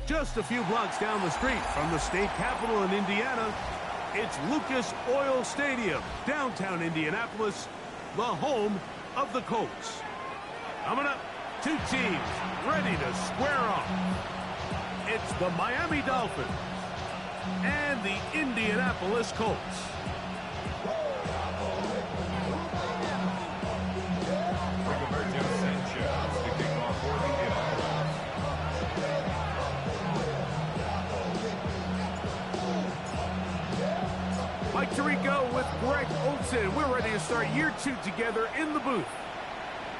Just a few blocks down the street from the state capitol in Indiana, it's Lucas Oil Stadium, downtown Indianapolis, the home of the Colts. Coming up, two teams ready to square off. It's the Miami Dolphins and the Indianapolis Colts. Mike Tirico with Greg Olsen. We're ready to start year two together in the booth.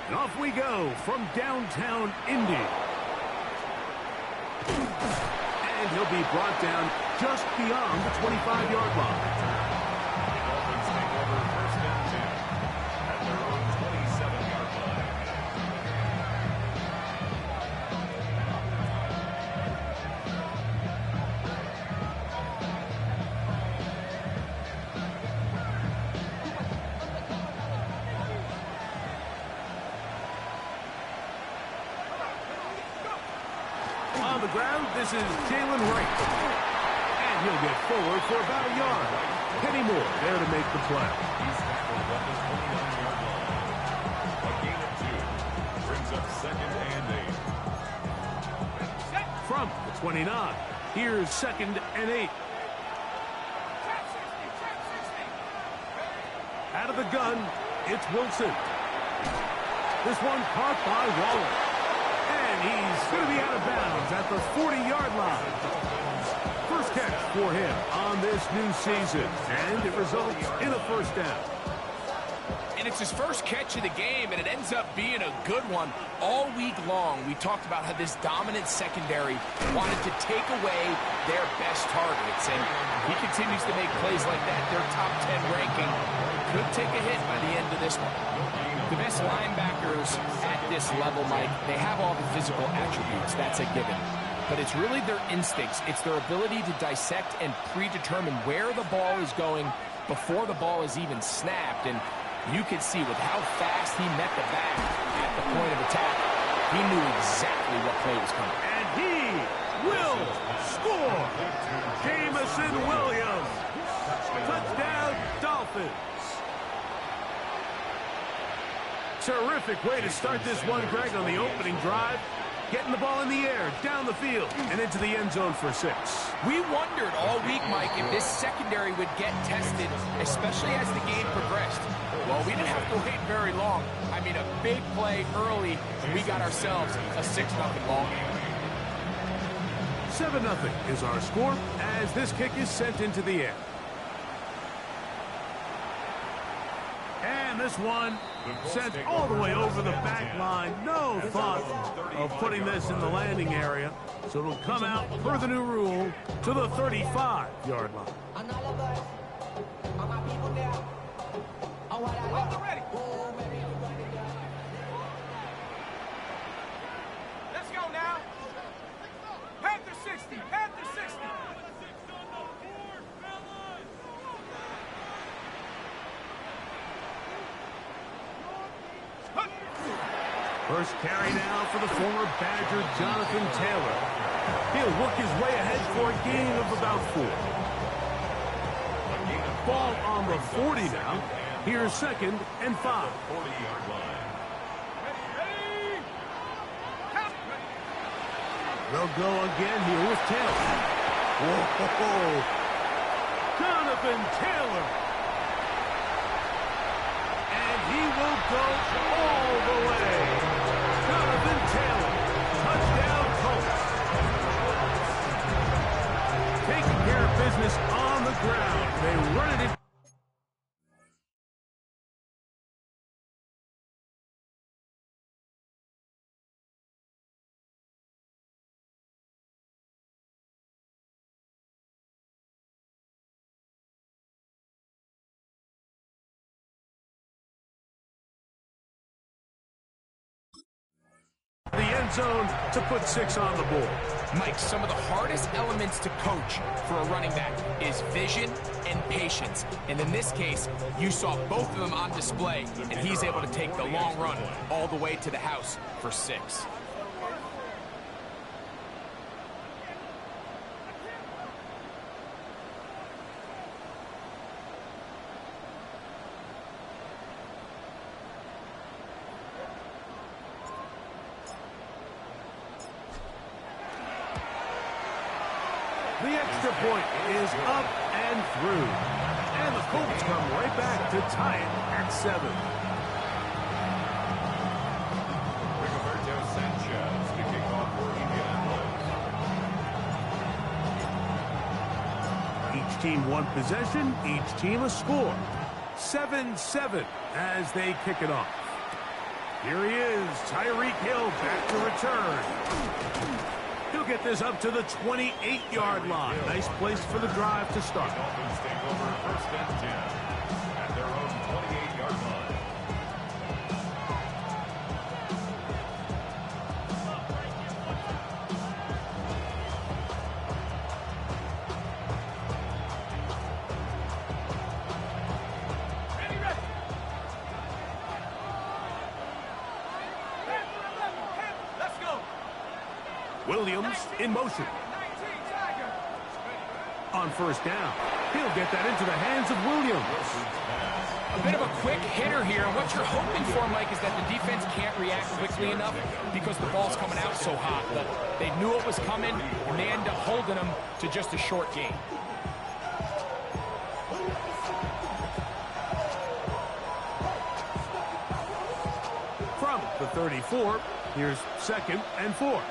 And off we go from downtown Indy. And he'll be brought down just beyond the 25-yard line. The Dolphins take over first and 10 at their own 27-yard line. On the ground, this is Jalen Wright. And he'll get forward for about a yard. Kenny Moore there to make the play. He's tackled at the 29-yard line. A gain of 2 brings up second and 8. From the 29, here's second and 8. Out of the gun, it's Wilson. This one caught by Waller. And he's going to be out of bounds at the 40-yard line. First catch for him on this new season, and it results in a first down. And it's his first catch of the game, and it ends up being a good one. All week long, we talked about how this dominant secondary wanted to take away their best targets, and he continues to make plays like that. Their top 10 ranking could take a hit by the end of this one. The best linebackers at this level, Mike, they have all the physical attributes. That's a given. But it's really their instincts. It's their ability to dissect and predetermine where the ball is going before the ball is even snapped. And you could see with how fast he met the back at the point of attack, he knew exactly what play was coming. And he will score. Jamison Williams. Touchdown, Dolphins. Terrific way to start this one, Greg, on the opening drive. Getting the ball in the air, down the field, and into the end zone for 6. We wondered all week, Mike, if this secondary would get tested, especially as the game progressed. Well, we didn't have to wait very long. I mean, a big play early, and we got ourselves a 6-0 ball game. 7-0 is our score as this kick is sent into the air. And this one sent all the way over the back line. No thought of putting this in the landing area. So it'll come out, per the new rule, to the 35-yard line. Let's go now. Panther 60, Panther 60. First carry now for the former Badger, Jonathan Taylor. He'll work his way ahead for a gain of about 4. Ball on the 40 now. Here's second and 5. 40-yard line. They'll go again here with Taylor. Whoa! Jonathan Taylor. And he will go all the way. Jonathan Taylor, touchdown Colts. Taking care of business on the ground. They run it in. The end zone to put 6 on the board. Mike, some of the hardest elements to coach for a running back is vision and patience. And in this case, you saw both of them on display, and he's able to take the long run all the way to the house for 6. The extra point is up and through. And the Colts come right back to tie it at 7. Sanchez to kick off for Indianapolis. Each team one possession, each team a score. 7-7 as they kick it off. Here he is, Tyreek Hill back to return. He'll get this up to the 28-yard line. Nice place for the drive to start. Dolphins take over first and 10 at their own 28-yard line. Williams in motion. On first down. He'll get that into the hands of Williams. A bit of a quick hitter here. And what you're hoping for, Mike, is that the defense can't react quickly enough because the ball's coming out so hot. But they knew it was coming, and they end up holding them to just a short gain. From the 34, here's 2nd and 4.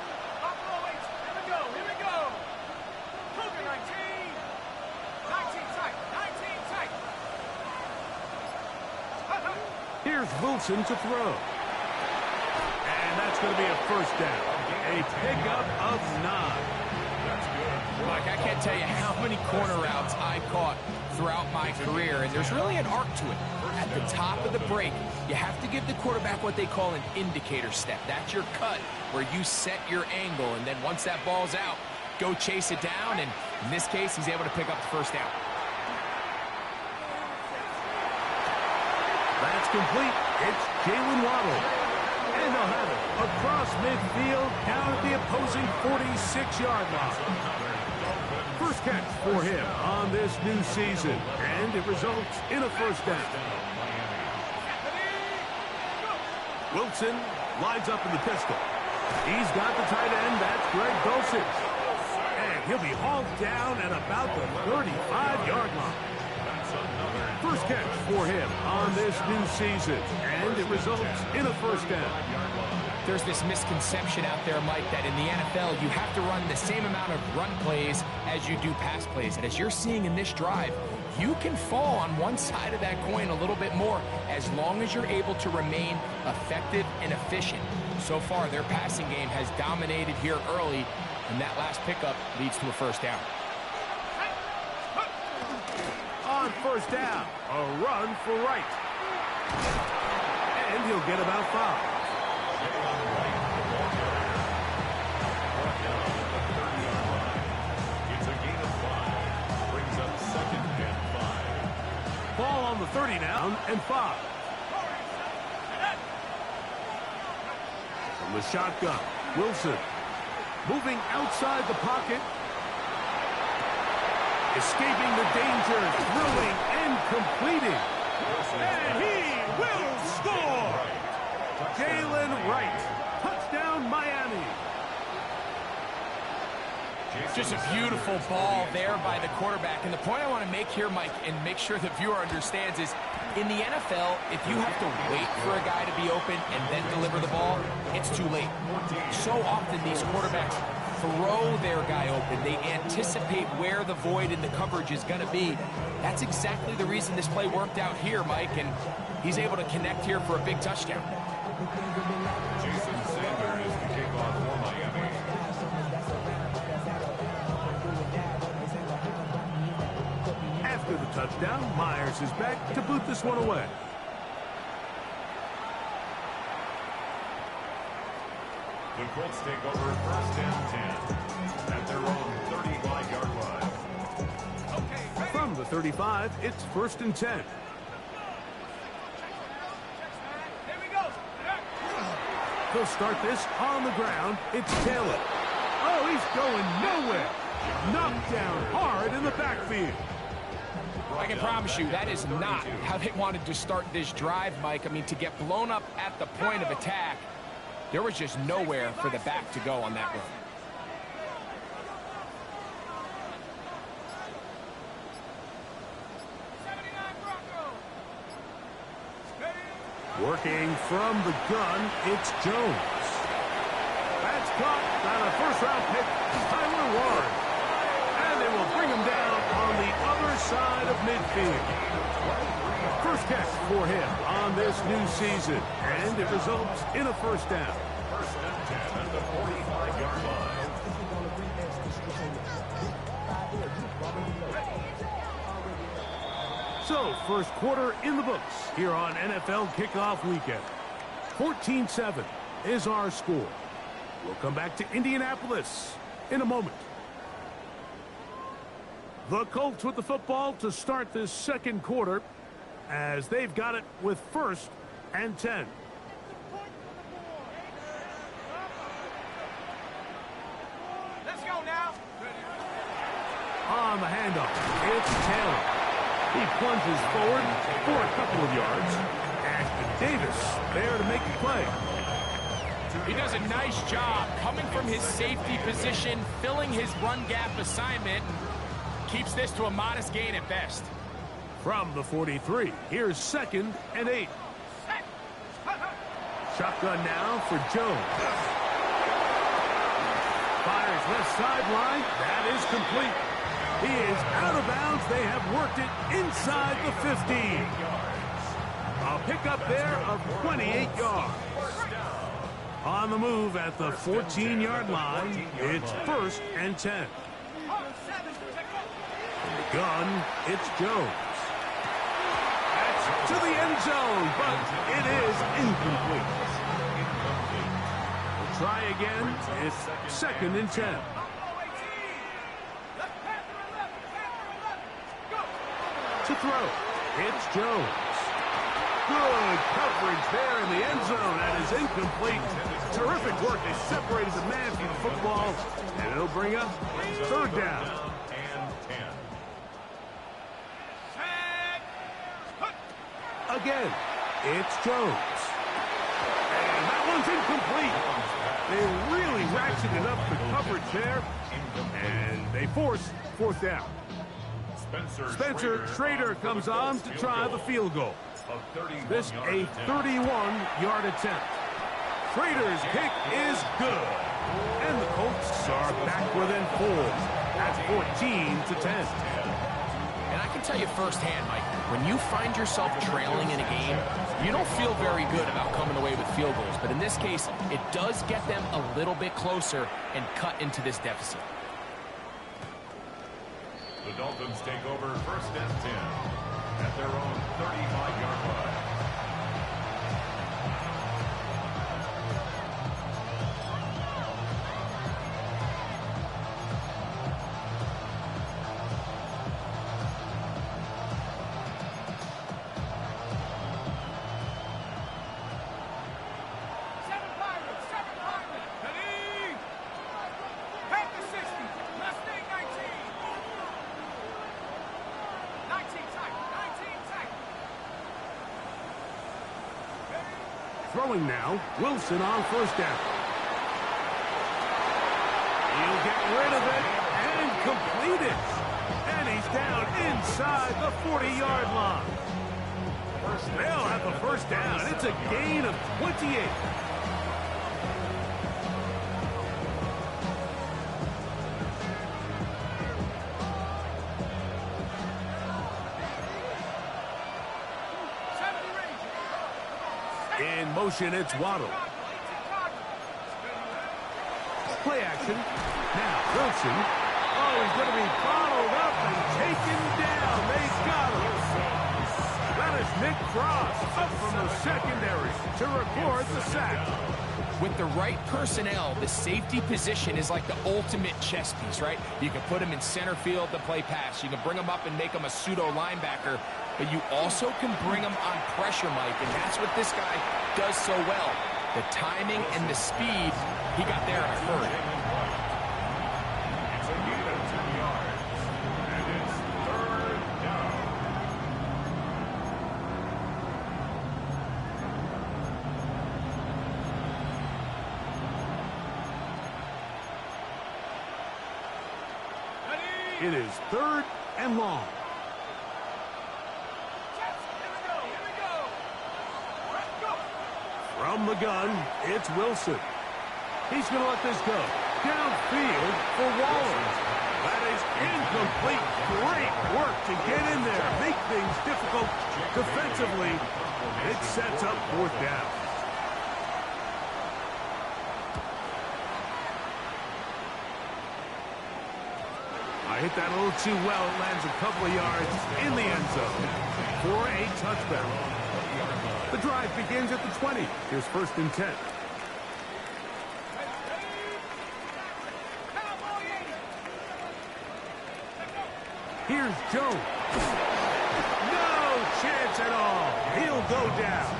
Here's Wilson to throw. And that's going to be a first down. A pickup of 9. That's good. Mike, I can't tell you how many corner routes I caught throughout my career, and there's really an arc to it. At the top of the break, you have to give the quarterback what they call an indicator step. That's your cut where you set your angle, and then once that ball's out, go chase it down, and in this case, he's able to pick up the first down. That's complete. It's Jalen Waddle. And they'll have it across midfield down at the opposing 46-yard line. First catch for him on this new season. And it results in a first down. Wilson lines up in the pistol. He's got the tight end. That's Greg Dulcich. And he'll be hauled down at about the 35-yard line. First catch for him on this new season, and it results in a first down. There's this misconception out there, Mike, that in the NFL you have to run the same amount of run plays as you do pass plays. And as you're seeing in this drive, you can fall on one side of that coin a little bit more as long as you're able to remain effective and efficient. So far, their passing game has dominated here early, and that last pickup leads to a first down. On first down, a run for Wright. And he'll get about 5. It's a gain of 5. Brings up 2nd and 5. Ball on the 30 now, and 5. From the shotgun, Wilson moving outside the pocket. Escaping the danger, throwing and completing. And he will score! Jalen Wright. Touchdown, Miami. Just a beautiful ball there by the quarterback. And the point I want to make here, Mike, and make sure the viewer understands is, in the NFL, if you have to wait for a guy to be open and then deliver the ball, it's too late. So often these quarterbacks throw their guy open. They anticipate where the void in the coverage is going to be. That's exactly the reason this play worked out here, Mike, and he's able to connect here for a big touchdown. Jason Sanders is the kickoff for Miami. After the touchdown, Myers is back to boot this one away. The Colts take over first and 10 at their own 35-yard line. From the 35, it's 1st and 10. He'll start this on the ground. It's Taylor. Oh, he's going nowhere. Knocked down hard in the backfield. I can promise you that is not how they wanted to start this drive, Mike. I mean, to get blown up at the point of attack, there was just nowhere for the back to go on that run. Working from the gun, it's Jones. That's caught by a first-round pick, Tyler Warren. And they will bring him down on the other side of midfield. First catch for him on this new season, and it results in a first down. First and 10 at the 45-yard line. So, first quarter in the books here on NFL Kickoff Weekend. 14-7 is our score. We'll come back to Indianapolis in a moment. The Colts with the football to start this second quarter as they've got it with first and 10. Let's go now. On the handoff, it's Taylor. He plunges forward for a couple of yards. Ashton Davis there to make the play. He does a nice job coming from his safety position, filling his run gap assignment. Keeps this to a modest gain at best. From the 43, here's 2nd and 8. Shotgun now for Jones. Fires left sideline. That is complete. He is out of bounds. They have worked it inside the 15. A pickup there of 28 yards. On the move at the 14-yard line, it's 1st and 10. From the gun, it's Jones. That's to the end zone, but it is incomplete. We'll try again. It's 2nd and 10. To throw, it's Jones. Good coverage there in the end zone. That is incomplete. Terrific work. They separated the man from the football, and it'll bring up 3rd down. And 10. Again, it's Jones. And that one's incomplete. They really ratcheted up the coverage there, and they force 4th down. Spencer Schrader comes on to try the field goal. This a 31-yard attempt. Schrader's kick is good. And the Colts are back within 4. That's 14-10. And I can tell you firsthand, Mike, when you find yourself trailing in a game, you don't feel very good about coming away with field goals. But in this case, it does get them a little bit closer and cut into this deficit. The Dolphins take over 1st and 10 at their own 35-yard line. Throwing now, Wilson on 1st down. He'll get rid of it and complete it. And he's down inside the 40-yard line. They'll have the 1st down. It's a gain of 28. In motion, it's Waddle. Play action. Now, Wilson. Oh, he's going to be bottled up and taken down. They've got him. That is Nick Cross up from the secondary to record the sack. With the right personnel, the safety position is like the ultimate chess piece, right? You can put him in center field to play pass. You can bring him up and make him a pseudo linebacker. But you also can bring him on pressure, Mike, and that's what this guy does so well. The timing and the speed, he got there in a hurry. It's a gain of 10 yards, and it's 3rd down. It is 3rd and long. From the gun, it's Wilson. He's going to let this go. Downfield for Waller. That is incomplete. Great work to get in there. Make things difficult defensively. It sets up fourth down. I hit that a little too well. It lands a couple of yards in the end zone for a touchdown. The drive begins at the 20. Here's 1st and 10. Here's Jones. No chance at all. He'll go down.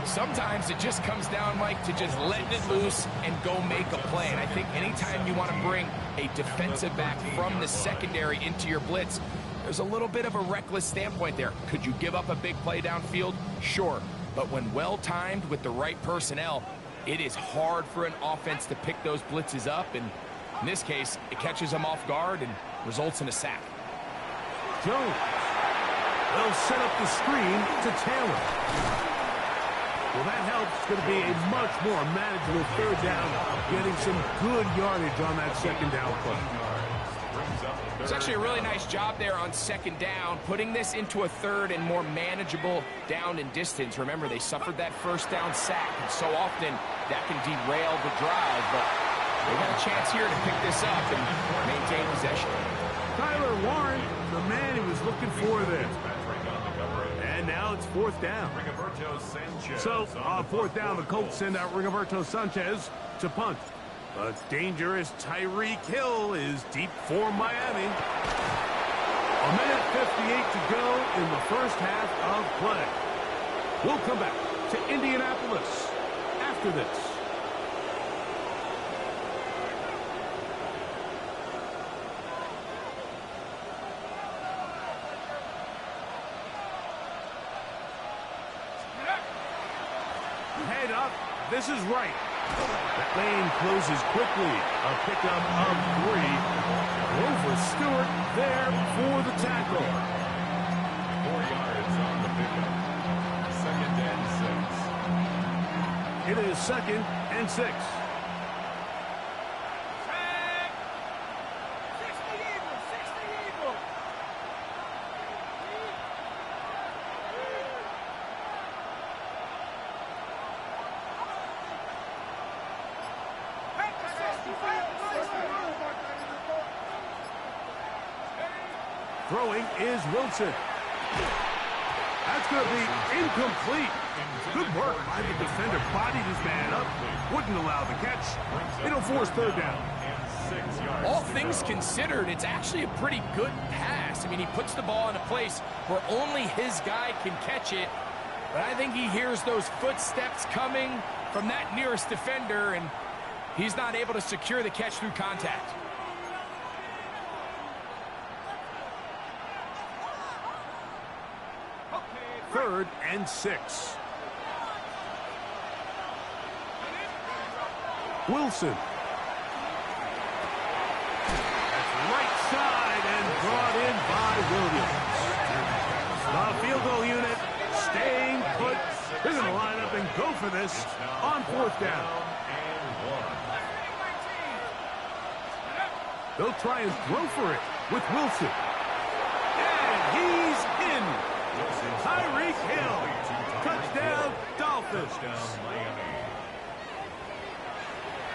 Sometimes it just comes down, Mike, to just letting it loose and go make a play. And I think anytime you want to bring a defensive back from the secondary into your blitz, there's a little bit of a reckless standpoint there. Could you give up a big play downfield? Sure. But when well-timed with the right personnel, it is hard for an offense to pick those blitzes up. And in this case, it catches them off guard and results in a sack. Jones will set up the screen to Taylor. Well, that helps. It's going to be a much more manageable 3rd down, getting some good yardage on that 2nd down play. It's actually a really nice job there on 2nd down, putting this into a 3rd and more manageable down and distance. Remember, they suffered that 1st down sack, and so often that can derail the drive, but they got a chance here to pick this up and maintain possession. Tyler Warren, the man he was looking for there. And now it's 4th down. So, on 4th down, the Colts send out Rigoberto Sanchez to punt. But dangerous Tyreek Hill is deep for Miami. 1:58 to go in the first half of play. We'll come back to Indianapolis after this. Head up. This is right. That lane closes quickly. A pickup of 3. Grover Stewart there for the tackle. 4 yards on the pickup. 2nd and 6. It is 2nd and 6. Throwing is Wilson. That's going to be incomplete. Good work by the defender. Bodied his man up. Wouldn't allow the catch. It'll force 3rd down. All things considered, it's actually a pretty good pass. I mean, he puts the ball in a place where only his guy can catch it. But I think he hears those footsteps coming from that nearest defender, and he's not able to secure the catch through contact. Third and 6. Wilson. That's right side and brought in by Williams. The field goal unit staying put. They're going to line up and go for this on 4th down. They'll try and throw for it with Wilson. And he's in. Tyreek Hill. Touchdown, Dolphins.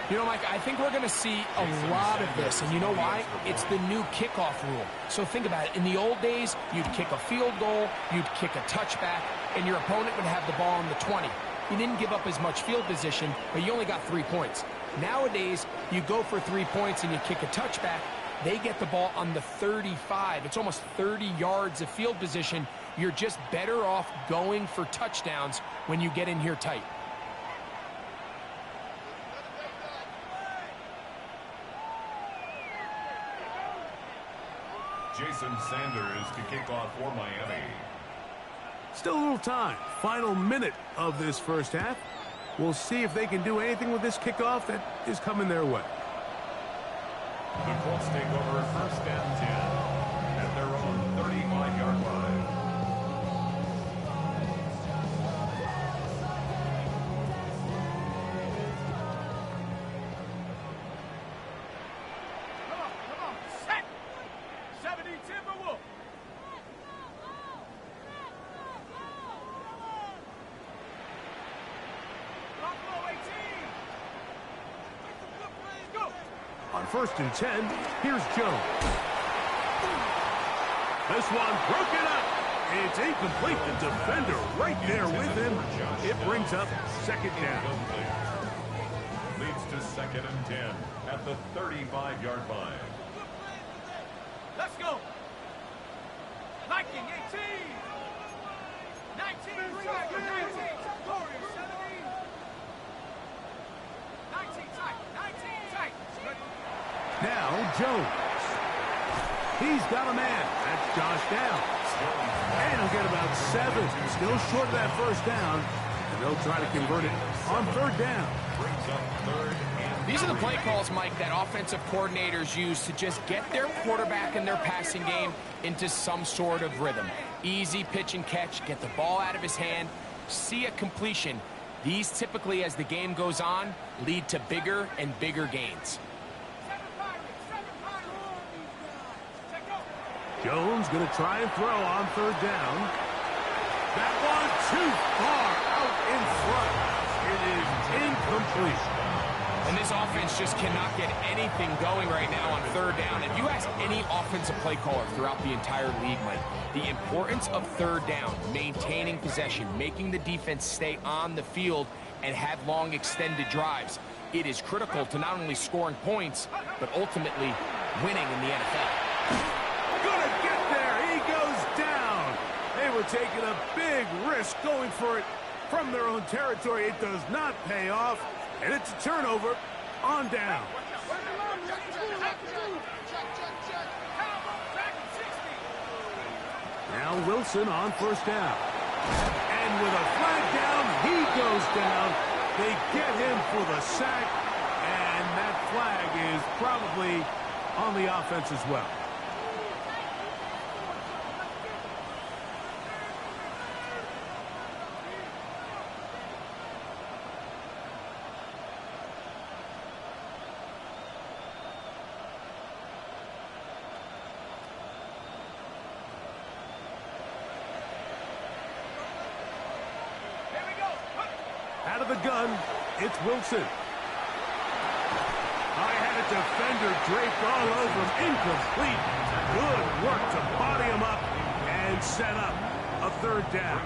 You know, Mike, I think we're going to see a lot of this, and you know why? It's the new kickoff rule. So think about it. In the old days, you'd kick a field goal, you'd kick a touchback, and your opponent would have the ball on the 20. You didn't give up as much field position, but you only got 3 points. Nowadays, you go for 3 points and you kick a touchback, they get the ball on the 35. It's almost 30 yards of field position. You're just better off going for touchdowns when you get in here tight. Jason Sanders to kick off for Miami. Still a little time. Final minute of this first half. We'll see if they can do anything with this kickoff that is coming their way. The Colts take over 1st and 10 at their own 35-yard line. first and 10. Here's Jones. This one broken up. It's incomplete. The defender right there with him. It brings up second down. Leads to second and 10 at the 35-yard line. Let's go. Viking 18. 19. 19. Warriors 17. 19 tight. 19 tight. Now Jones. He's got a man. That's Josh Downs. And he'll get about 7. Still short of that first down. And they'll try to convert it on third down. These are the play calls, Mike, that offensive coordinators use to just get their quarterback and their passing game into some sort of rhythm. Easy pitch and catch, get the ball out of his hand, see a completion. These typically, as the game goes on, lead to bigger and bigger gains. Jones going to try and throw on third down. That one too far out in front. It is incomplete. And this offense just cannot get anything going right now on third down. If you ask any offensive play caller throughout the entire league, Mike, the importance of third down, maintaining possession, making the defense stay on the field and have long extended drives, it is critical to not only scoring points, but ultimately winning in the NFL. Gonna get there. He goes down. They were taking a big risk going for it from their own territory. It does not pay off. And it's a turnover on down. Now Wilson on first down. And with a flag down, he goes down. They get him for the sack. And that flag is probably on the offense as well. Out of the gun, it's Wilson. I had a defender draped all over him. Incomplete. Good work to body him up and set up a third down.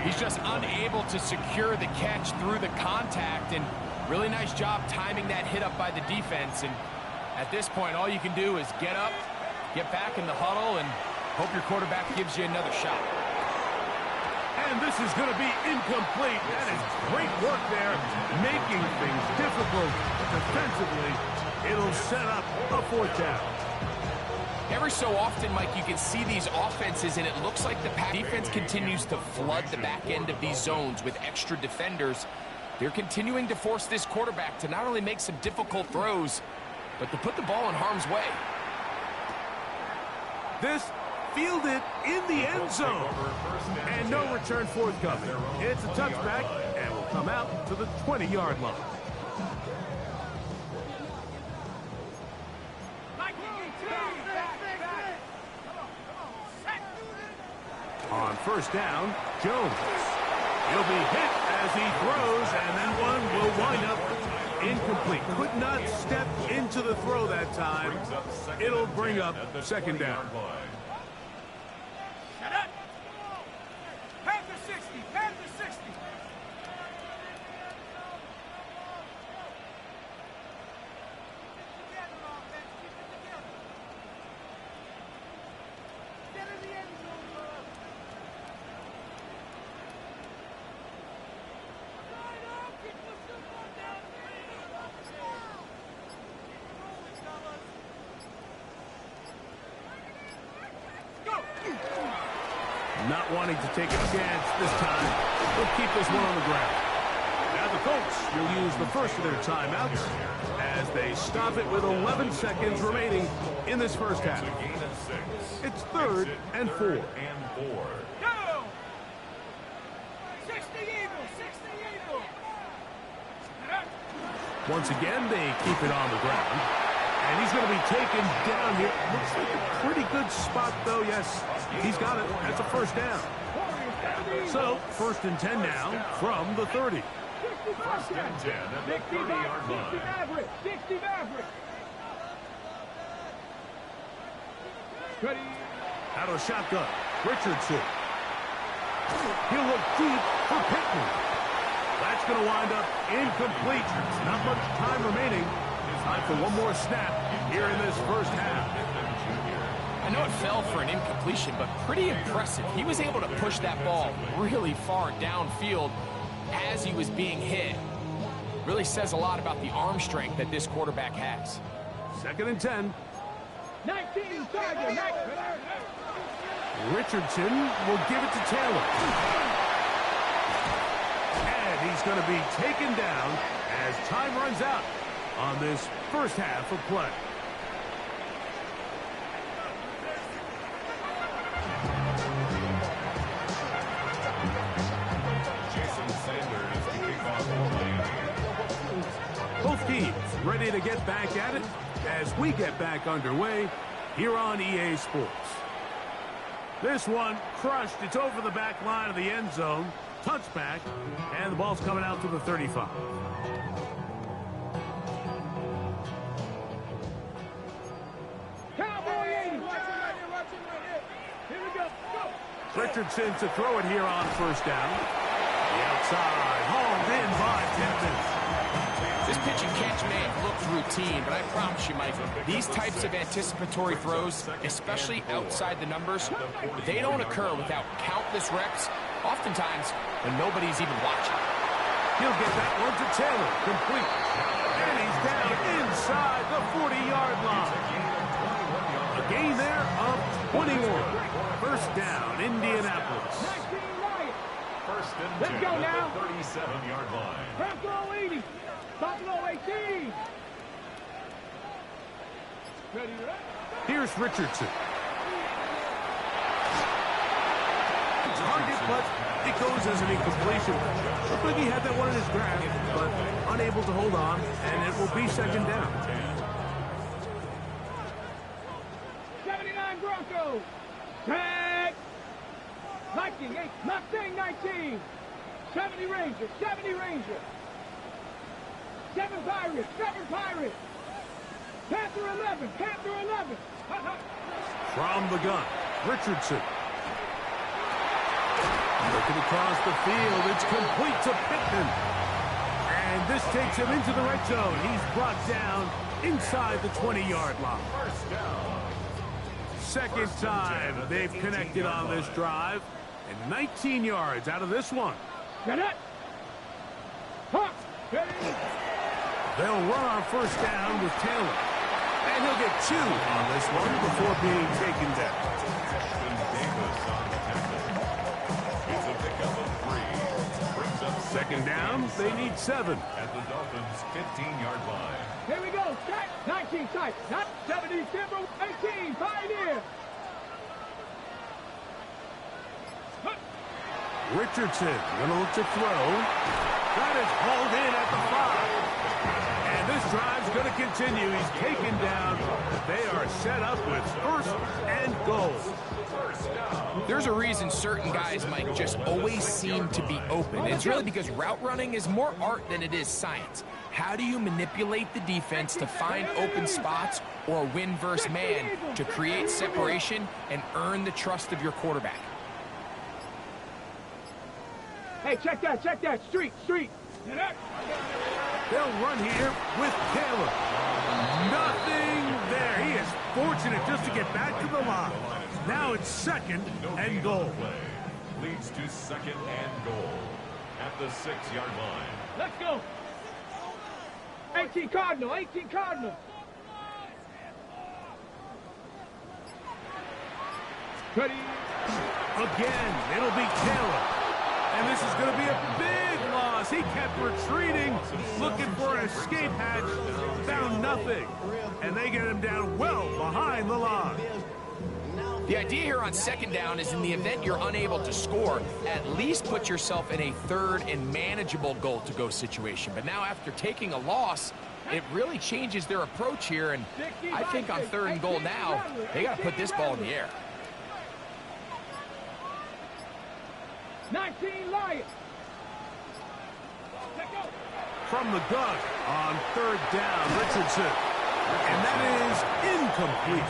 He's just unable to secure the catch through the contact, and really nice job timing that hit up by the defense. And at this point, all you can do is get up, get back in the huddle, and hope your quarterback gives you another shot. And this is going to be incomplete. That is great work there, making things difficult defensively. It'll set up a fourth down. Every so often, Mike, you can see these offenses, and it looks like the defense continues to flood the back end of these zones with extra defenders. They're continuing to force this quarterback to not only make some difficult throws, but to put the ball in harm's way. This fielded in the end zone. And no return forthcoming. It's a touchback and will come out to the 20-yard line. On first down, Jones. He'll be hit as he throws, and that one will wind up incomplete. Could not step into the throw that time. It'll bring up second down. Panther 60, Panther 60. Get in the end zone, Not wanting to take a chance this time. They'll keep this one on the ground. Now the Colts will use the first of their timeouts as they stop it with 11 seconds remaining in this first half. It's third and 4. Go! 60 Eagles, 60 Eagles. Once again, they keep it on the ground. And he's going to be taken down here. Looks like a pretty good spot, though. Yes, he's got it. That's a first down. So, first and 10 now from the 30. First and 10 at the 30-yard line. 60 Maverick. 60 Maverick. Ready. Out of shotgun, Richardson. He'll look deep for Pittman. That's going to wind up incomplete. Not much time remaining. Time for one more snap here in this first half. I know it fell for an incompletion, but pretty impressive. He was able to push that ball really far downfield as he was being hit. Really says a lot about the arm strength that this quarterback has. 2nd and 10. 19 Tiger. Richardson will give it to Taylor. And he's going to be taken down as time runs out on this first half of play. Both teams ready to get back at it as we get back underway here on EA Sports. This one crushed. It's over the back line of the end zone. Touchback, and the ball's coming out to the 35. Cowboy 80. Watch him right here. Here we go. Go. Richardson to throw it here on first down. The outside, hauled in by Pittman. This pitch and catch may have looked routine, but I promise you, Mike, these types of anticipatory throws, especially outside the numbers, they don't occur without countless reps, oftentimes when nobody's even watching. He'll get that one to Taylor, complete. And he's down inside the 40-yard line. A gain there of 21. First down, Indianapolis. 19 Lions. First and 10 Let's go now. at the 37-yard line. Buffalo 80. Buffalo 18. Ready to run. Here's Richardson. Target, but it goes as an incompletion. Looked like he had that one in his grasp, but unable to hold on, and it will be second down. 79 Broncos. Tag. Viking 8. Mustang 19. 70 Rangers. 70 Rangers. 7 Pirates. 7 Pirates. Panther 11. Panther 11. From the gun, Richardson. Looking across the field, it's complete to Pittman. And this takes him into the red zone. He's brought down inside the 20-yard line. First down. Second time they've connected on this drive. And 19 yards out of this one. Get it. Huh. Ready. They'll run on first down with Taylor. And he'll get 2 on this one before being taken down. Ashton Davis on the tackle. It's a pickup of 3. Brings up Second down, they need 7. at the Dolphins' 15-yard line. Here we go. Start. 19 tight. Not 70. Timber 18. Pioneer. Richardson gonna look to throw. That is hauled in at the 5. And this drive's gonna continue. He's taken down. They are set up with first and goal. There's a reason certain guys, Mike, just always seem to be open. It's really because route running is more art than it is science. How do you manipulate the defense to find open spots or win versus man to create separation and earn the trust of your quarterback? Hey, check that. Check that. Street. Street. Get it. They'll run here with Taylor. Nothing there. He is fortunate just to get back to the line. Now it's second and goal. Leads to second and goal at the 6-yard line. Let's go. 18 Cardinal. 18 Cardinal. Ready. Again, it'll be Taylor. And this is going to be a big loss. He kept retreating, looking for an escape hatch, found nothing. And they get him down well behind the line. The idea here on second down is in the event you're unable to score, at least put yourself in a third and manageable goal-to-go situation. But now after taking a loss, it really changes their approach here. And I think on third and goal now, they got to put this ball in the air. 19 Lions. Let's go. from the gun on third down. Richardson. And that is incomplete.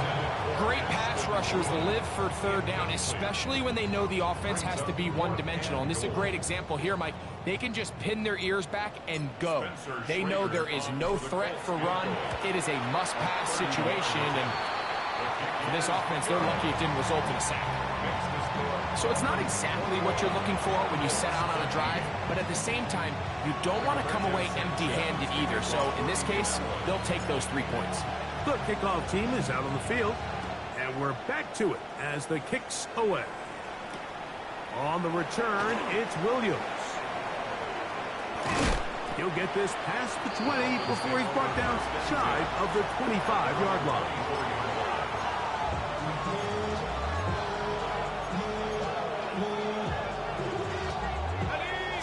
Great pass rushers live for third down, especially when they know the offense has to be one-dimensional. And this is a great example here, Mike. They can just pin their ears back and go. They know there is no threat for run. It is a must-pass situation. And for this offense, they're lucky it didn't result in a sack. So it's not exactly what you're looking for when you set out on a drive, but at the same time, you don't want to come away empty-handed either. So in this case, they'll take those 3 points. The kickoff team is out on the field, and we're back to it as the kick's away. On the return, it's Williams. He'll get this past the 20 before he's brought down shy of the 25-yard line.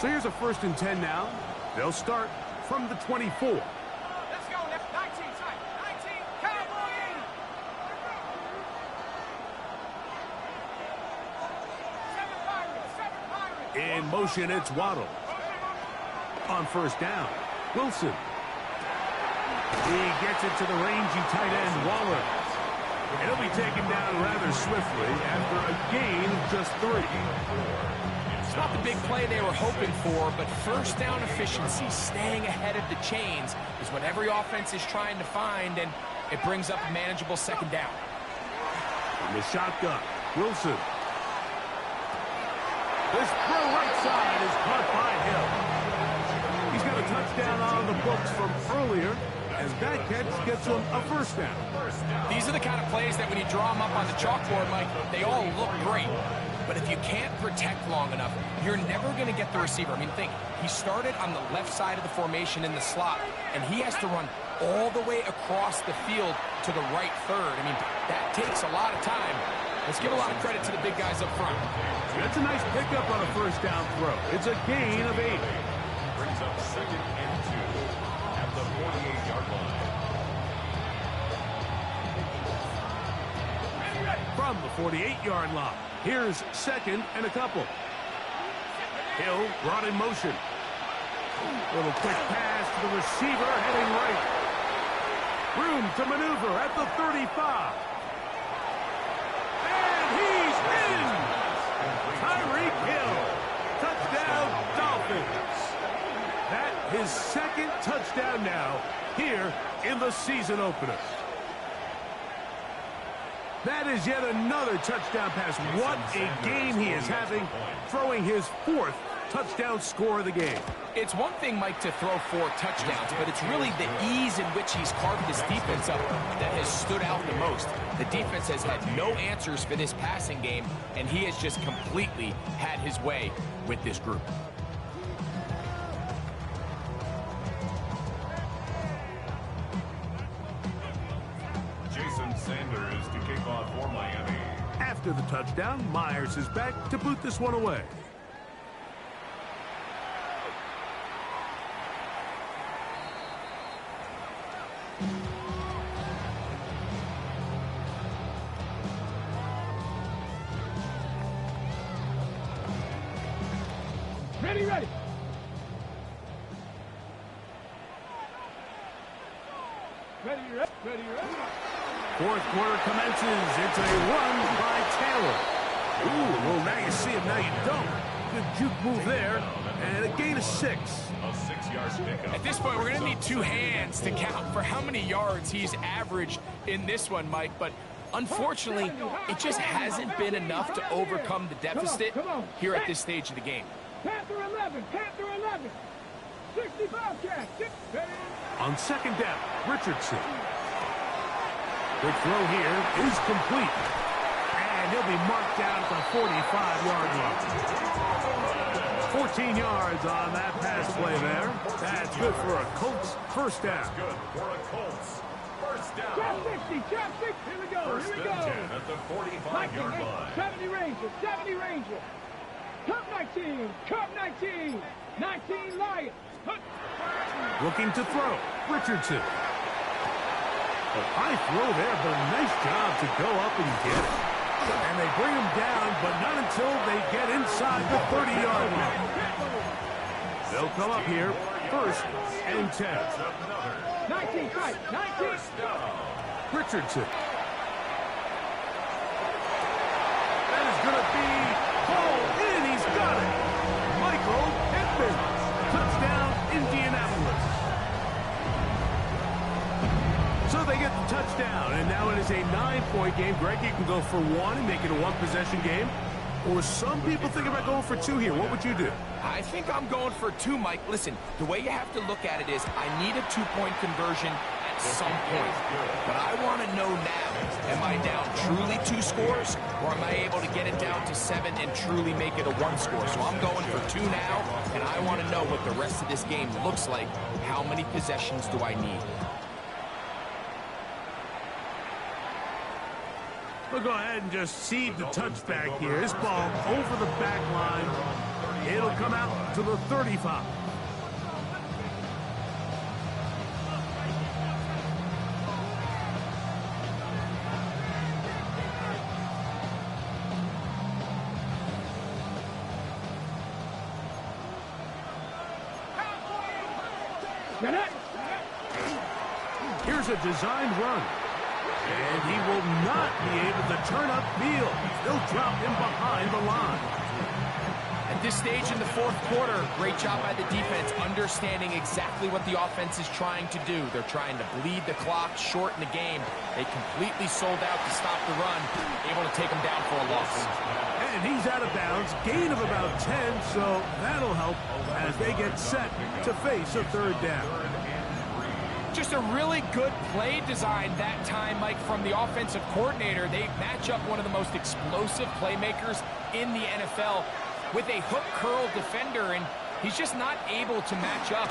So here's a 1st and 10 now. They'll start from the 24. Let's go. 19, tight. 19, Cowboys. 7 Pirates. In motion, it's Waddle. On 1st down, Wilson. He gets it to the rangy tight end, Waller. And he'll be taken down rather swiftly after a gain of just 3. It's not the big play they were hoping for, but 1st down efficiency, staying ahead of the chains, is what every offense is trying to find, and it brings up a manageable 2nd down. From the shotgun, Wilson. This throw right side is caught by Hill. He's got a touchdown on the books from earlier, as that catch gets him a 1st down. These are the kind of plays that when you draw them up on the chalkboard, Mike, they all look great. But if you can't protect long enough, you're never going to get the receiver. I mean, think, he started on the left side of the formation in the slot, and he has to run all the way across the field to the right third. I mean, that takes a lot of time. Let's give a lot of credit to the big guys up front. That's a nice pickup on a 1st down throw. It's a gain of 8. Brings up 2nd and 2 at the 48-yard line. From the 48-yard line, here's 2nd and a couple. Hill brought in motion. Little quick pass to the receiver heading right. Room to maneuver at the 35. And he's in! Tyreek Hill. Touchdown, Dolphins. That his 2nd touchdown now here in the season opener. That is yet another touchdown pass. What a game he is having, throwing his 4th touchdown score of the game. It's one thing, Mike, to throw 4 touchdowns, but it's really the ease in which he's carved his defense up that has stood out the most. The defense has had no answers for this passing game, and he has just completely had his way with this group. Sanders to kick off for Miami. After the touchdown, Myers is back to boot this one away. Ready. Ready, 4th quarter commences. It's a run by Taylor. Ooh, well, now you see him, now you don't. Good juke move there, and a gain of 6. A 6-yard pickup. At this point, we're going to need 2 hands to count for how many yards he's averaged in this one, Mike. But unfortunately, it just hasn't been enough to overcome the deficit here at this stage of the game. Panther 11. 65 catch. On 2nd down, Richardson. The throw here is complete. And he'll be marked down at the 45-yard line. 14 yards on that pass play there. That's good for a Colts 1st down. That's good for a Colts 1st down. Trap 60. Here we go. 1st and 10 at the 45-yard line. 70 Ranger. Cup 19. 19 Lions. Looking to throw. Richardson. A high throw there, but a nice job to go up and get it. And they bring him down, but not until they get inside the 30-yard line. They'll come up here first and 10. 19 tight. 19. Richardson. That is going to be hauled in. He's got it. Michael Edmonds. Touchdown, Indianapolis. So they get the touchdown, and now it is a 9-point game. Greg, you can go for one and make it a one-possession game. Or some people think about going for two here. What would you do? I think I'm going for two, Mike. Listen, the way you have to look at it is I need a 2-point conversion at some point. But I want to know now, am I down truly 2 scores, or am I able to get it down to 7 and truly make it a 1 score? So I'm going for 2 now, and I want to know what the rest of this game looks like. How many possessions do I need? We'll go ahead and just seed the touchback here. This ball over the back line. It'll come out to the 35. Here's a designed run. And he will not be able to turn upfield. They'll drop him behind the line. At this stage in the fourth quarter, great job by the defense understanding exactly what the offense is trying to do. They're trying to bleed the clock, shorten the game. They completely sold out to stop the run, able to take him down for a loss. And he's out of bounds, gain of about 10, so that'll help as they get set to face a third down. Just a really good play design that time, Mike, from the offensive coordinator. They match up one of the most explosive playmakers in the NFL with a hook curl defender, and he's just not able to match up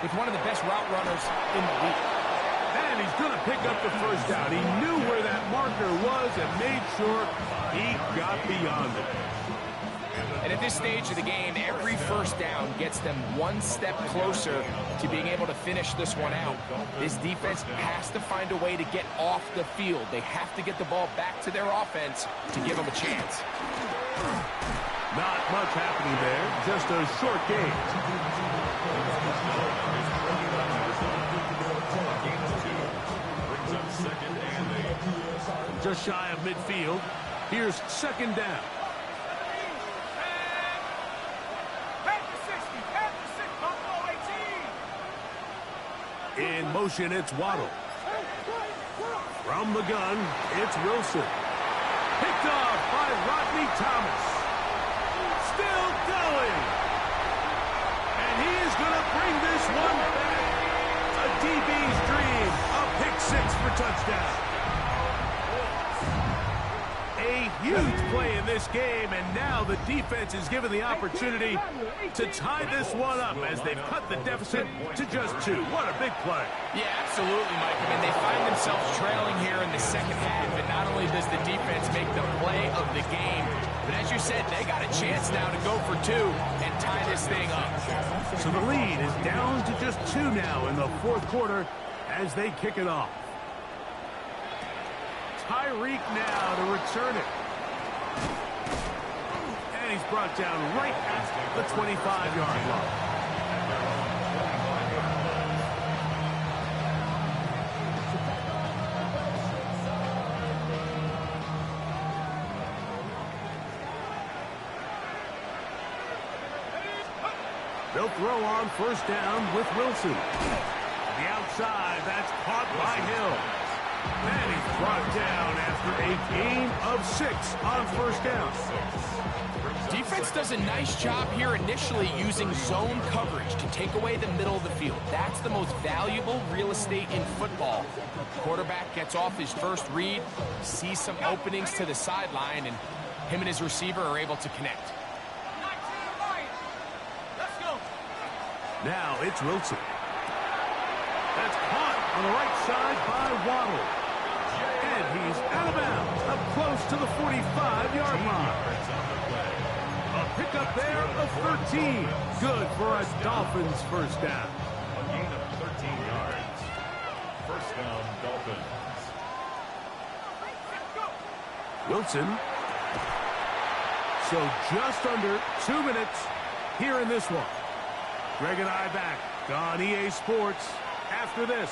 with one of the best route runners in the league. And he's going to pick up the first down. He knew where that marker was and made sure he got beyond it. And at this stage of the game, every first down gets them one step closer to being able to finish this one out. This defense has to find a way to get off the field. They have to get the ball back to their offense to give them a chance. Not much happening there, just a short game. Just shy of midfield. Here's second down. In motion, it's Waddle. From the gun, it's Wilson. Picked off by Rodney Thomas. Still going. And he is going to bring this one back. A DB's dream. A pick 6 for touchdown. A huge play in this game, and now the defense is given the opportunity to tie this one up as they've cut the deficit to just 2. What a big play. Yeah, absolutely, Mike. I mean, they find themselves trailing here in the second half, and not only does the defense make the play of the game, but as you said, they got a chance now to go for 2 and tie this thing up. So the lead is down to just 2 now in the fourth quarter as they kick it off. Tyreek now to return it. And he's brought down right at the 25-yard line. They'll throw on first down with Wilson. The outside, that's caught by Hill. And he's brought down after a gain of 6 on first down. Defense does a nice job here initially using zone coverage to take away the middle of the field. That's the most valuable real estate in football. Quarterback gets off his first read, sees some openings to the sideline, and him and his receiver are able to connect. Now it's Wilson. That's caught on the right side by Waddle. And he's out of bounds, up close to the 45-yard line. A pickup there of 13. Good for a Dolphins first down. A gain of 13 yards. First down, Dolphins. Wilson. So just under 2 minutes here in this one. Greg and I back on EA Sports after this.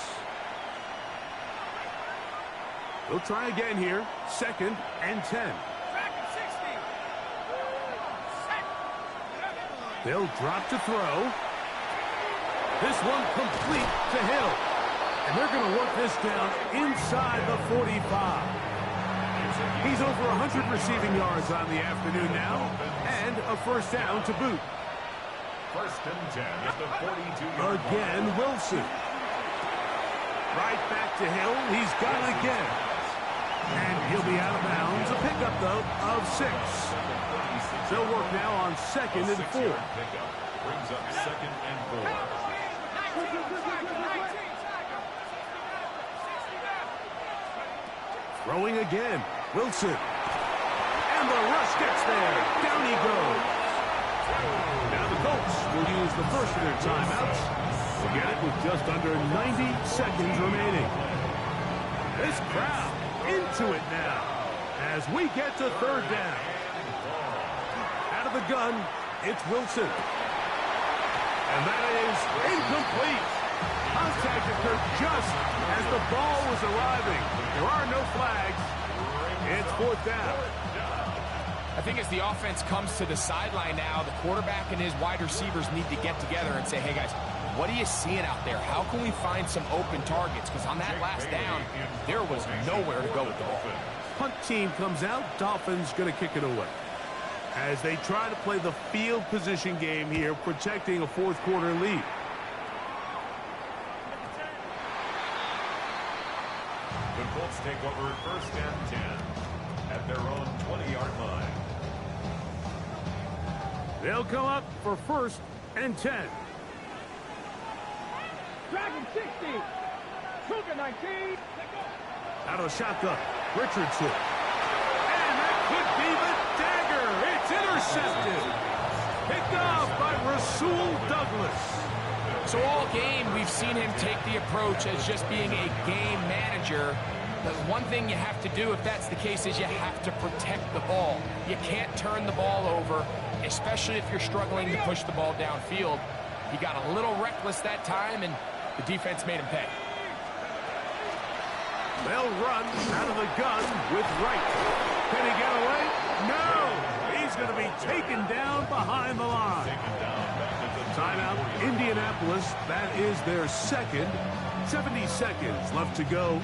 They'll try again here. 2nd and 10. They'll drop to throw. This one complete to Hill. And they're going to work this down inside the 45. He's over 100 receiving yards on the afternoon now, and a first down to boot. 1st and 10 at the 42-yard line. Again, Wilson. Right back to Hill. He's got it again. And he'll be out of bounds. A pickup, though, of 6. They'll work now on 2nd and 4. Brings up 2nd and 4. Throwing again. Wilson. And the rush gets there. Down he goes. Now the Colts will use the first of their timeouts. We'll get it with just under 90 seconds remaining. This crowd into it now as we get to 3rd down. Out of the gun, it's Wilson. And that is incomplete. Contact occurred just as the ball was arriving. There are no flags. It's 4th down. I think as the offense comes to the sideline now, the quarterback and his wide receivers need to get together and say, hey, guys, what are you seeing out there? How can we find some open targets? Because on that last down, there was nowhere to go with the ball. Punt team comes out. Dolphins going to kick it away as they try to play the field position game here, protecting a 4th quarter lead. The Colts take over 1st and 10 at their own 20-yard line. They'll come up for 1st and 10. Dragon 60. Cougar 19. Out of shotgun, Richardson. And that could be the dagger. It's intercepted. Picked off by Rasul Douglas. So all game, we've seen him take the approach as just being a game manager. But one thing you have to do, if that's the case, is you have to protect the ball. You can't turn the ball over, especially if you're struggling to push the ball downfield. He got a little reckless that time, and the defense made him pay. They'll run out of the gun with Wright. Can he get away? No! He's going to be taken down behind the line. Timeout, Indianapolis. That is their 2nd. 70 seconds left to go.